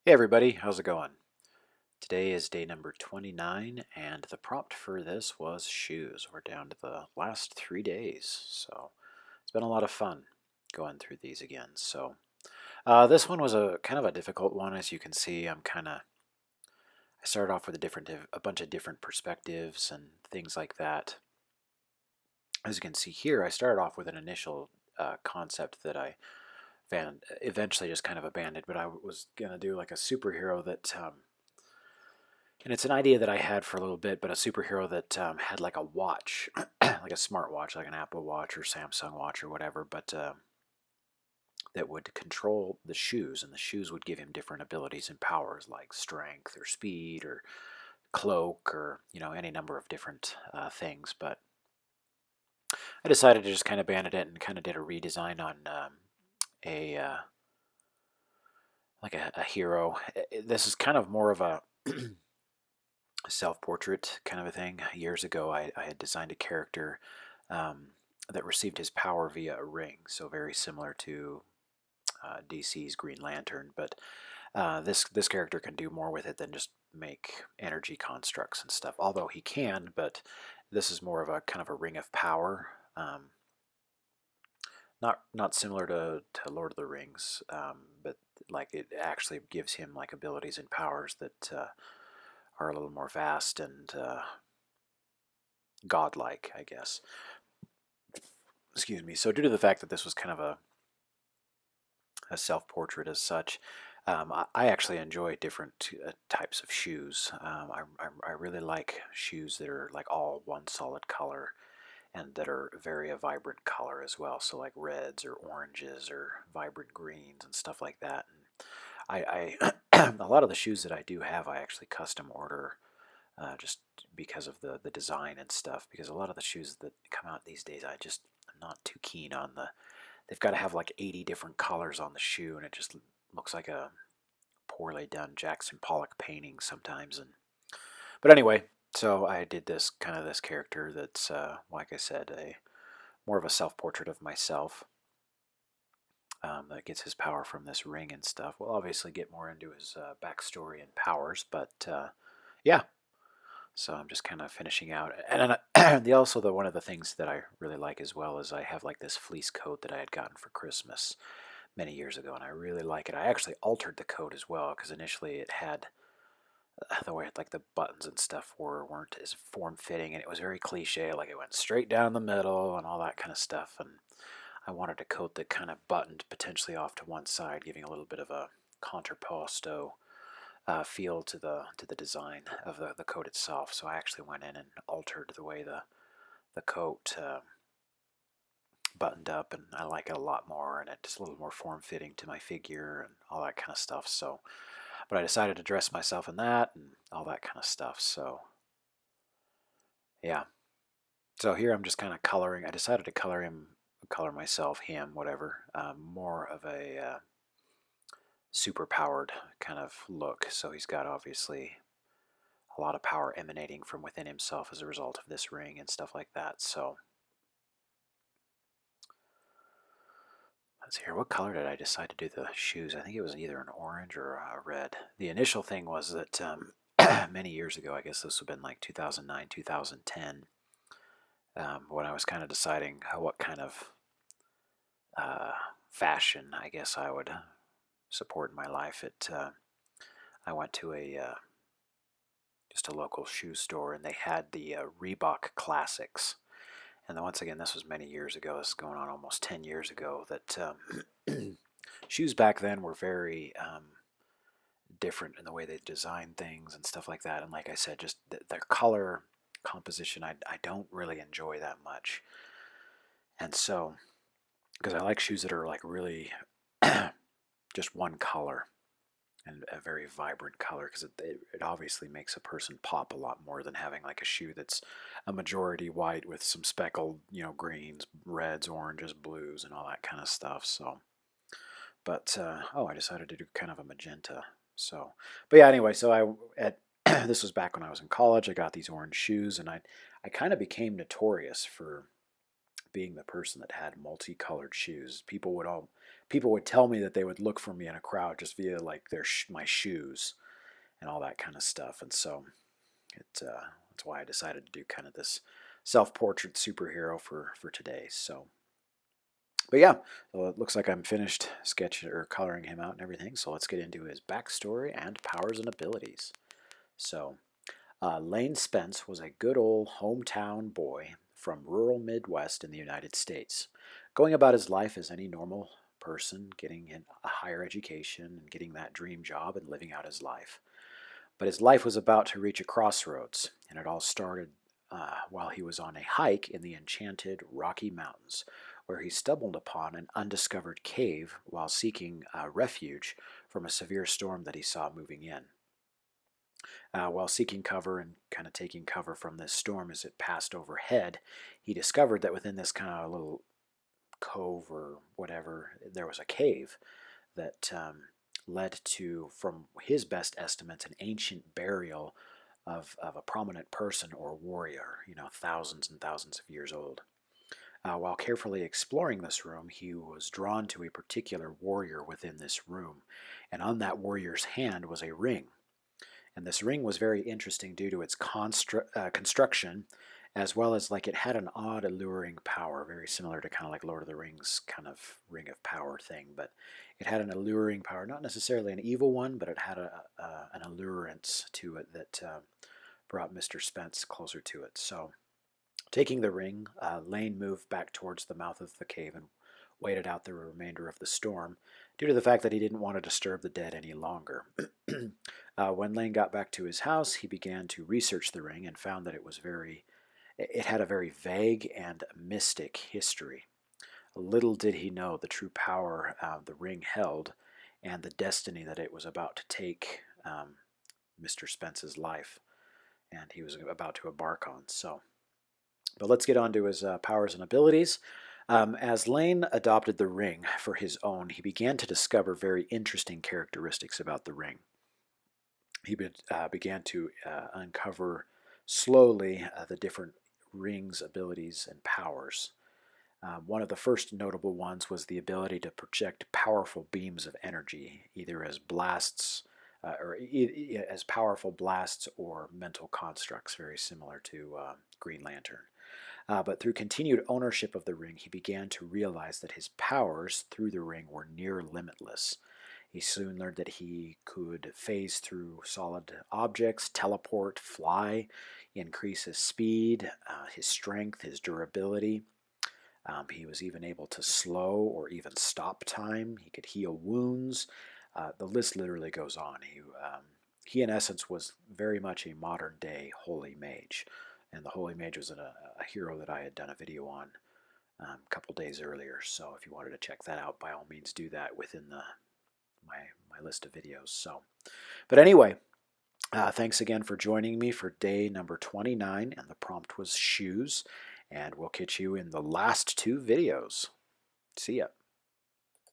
Hey everybody, how's it going? Today is day number 29, and the prompt for this was shoes. We're down to the last 3 days, so it's been a lot of fun going through these again. This one was a kind of a difficult one, as you can see. I started off with a bunch of different perspectives and things like that. As you can see here, I started off with an initial concept that I eventually just kind of abandoned, but I was gonna do like a superhero that and it's an idea that I had for a little bit, but a superhero that had like a watch, like a smart watch, like an Apple Watch or Samsung Watch or whatever, but that would control the shoes, and the shoes would give him different abilities and powers like strength or speed or cloak or any number of different things. But I decided to just kind of abandon it and kind of did a redesign on a a hero. This is kind of more of a self-portrait kind of a thing. Years ago, I had designed a character um, that received his power via a ring, so very similar to DC's Green Lantern. But this character can do more with it than just make energy constructs and stuff. Although he can, but this is more of a kind of a ring of power. Not similar to Lord of the Rings, but like it actually gives him like abilities and powers that are a little more vast and godlike, I guess. Excuse me. So due to the fact that this was kind of a self-portrait as such, I actually enjoy different types of shoes. I really like shoes that are like all one solid color and that are very a vibrant color as well. So like reds or oranges or vibrant greens and stuff like that. And a lot of the shoes that I do have, I actually custom order just because of the design and stuff. Because a lot of the shoes that come out these days, I'm not too keen on the. They've got to have like 80 different colors on the shoe, and it just looks like a poorly done Jackson Pollock painting sometimes. And but anyway, so I did this character that's like I said, a more of a self-portrait of myself. That gets his power from this ring and stuff. We'll obviously get more into his backstory and powers, but yeah, so I'm just kind of finishing out. And then, the one of the things that I really like as well is I have like this fleece coat that I had gotten for Christmas many years ago, and I really like it. I actually altered the coat as well because initially it had the way like the buttons and stuff weren't as form fitting, and it was very cliche. Like it went straight down the middle and all that kind of stuff. And I wanted a coat that kind of buttoned potentially off to one side, giving a little bit of a contrapposto feel to the design of the coat itself. So I actually went in and altered the way the coat buttoned up, and I like it a lot more, and it's a little more form fitting to my figure and all that kind of stuff. So, but I decided to dress myself in that and all that kind of stuff. So yeah. So here I'm just kind of coloring. I decided to color myself, him, whatever, more of a super powered kind of look. So he's got obviously a lot of power emanating from within himself as a result of this ring and stuff like that. So let's see here. What color did I decide to do the shoes? I think it was either an orange or a red. The initial thing was that many years ago, I guess this would have been like 2009, 2010, when I was kind of deciding what kind of uh, fashion I guess I would support in my life. I went to a just a local shoe store, and they had the Reebok Classics. And then once again, this was many years ago. This is going on almost 10 years ago. That shoes back then were very different in the way they designed things and stuff like that. And like I said, just their color composition, I don't really enjoy that much. And so, because I like shoes that are like really just one color and a very vibrant color, because it obviously makes a person pop a lot more than having like a shoe that's a majority white with some speckled, greens, reds, oranges, blues, and all that kind of stuff. So, but oh, I decided to do kind of a magenta. So, but yeah, anyway, so this was back when I was in college. I got these orange shoes, and I kind of became notorious for being the person that had multicolored shoes. People would tell me that they would look for me in a crowd just via like my shoes and all that kind of stuff. And so that's why I decided to do kind of this self-portrait superhero for today. So, but yeah, so it looks like I'm finished sketching or coloring him out and everything. So let's get into his backstory and powers and abilities. So, Lane Spence was a good old hometown boy from rural Midwest in the United States, going about his life as any normal person, getting a higher education and getting that dream job and living out his life. But his life was about to reach a crossroads, and it all started while he was on a hike in the enchanted Rocky Mountains, where he stumbled upon an undiscovered cave while seeking refuge from a severe storm that he saw moving in. While seeking cover and kind of taking cover from this storm as it passed overhead, he discovered that within this kind of little cove or whatever, there was a cave that led to, from his best estimates, an ancient burial of a prominent person or warrior, thousands and thousands of years old. While carefully exploring this room, he was drawn to a particular warrior within this room, and on that warrior's hand was a ring. And this ring was very interesting due to its construction, as well as like it had an odd alluring power, very similar to kind of like Lord of the Rings kind of ring of power thing. But it had an alluring power, not necessarily an evil one, but it had an allurance to it that brought Mr. Spence closer to it. So, taking the ring, Lane moved back towards the mouth of the cave and waited out the remainder of the storm, due to the fact that he didn't want to disturb the dead any longer. When Lane got back to his house, he began to research the ring and found that it had a very vague and mystic history. Little did he know the true power the ring held and the destiny that it was about to take Mr. Spence's life, and he was about to embark on. But let's get on to his powers and abilities. As Lane adopted the ring for his own, he began to discover very interesting characteristics about the ring. He began to uncover slowly the different ring's abilities and powers. One of the first notable ones was the ability to project powerful beams of energy, either as blasts as powerful blasts or mental constructs, very similar to Green Lantern. But through continued ownership of the ring, he began to realize that his powers through the ring were near limitless. He soon learned that he could phase through solid objects, teleport, fly, increase his speed, his strength, his durability. He was even able to slow or even stop time. He could heal wounds. The list literally goes on. He, in essence, was very much a modern day holy mage. And the holy mage was a hero that I had done a video on a couple days earlier. So if you wanted to check that out, by all means do that within my list of videos. So, but anyway, thanks again for joining me for day number 29, and the prompt was shoes. And we'll catch you in the last two videos. See ya.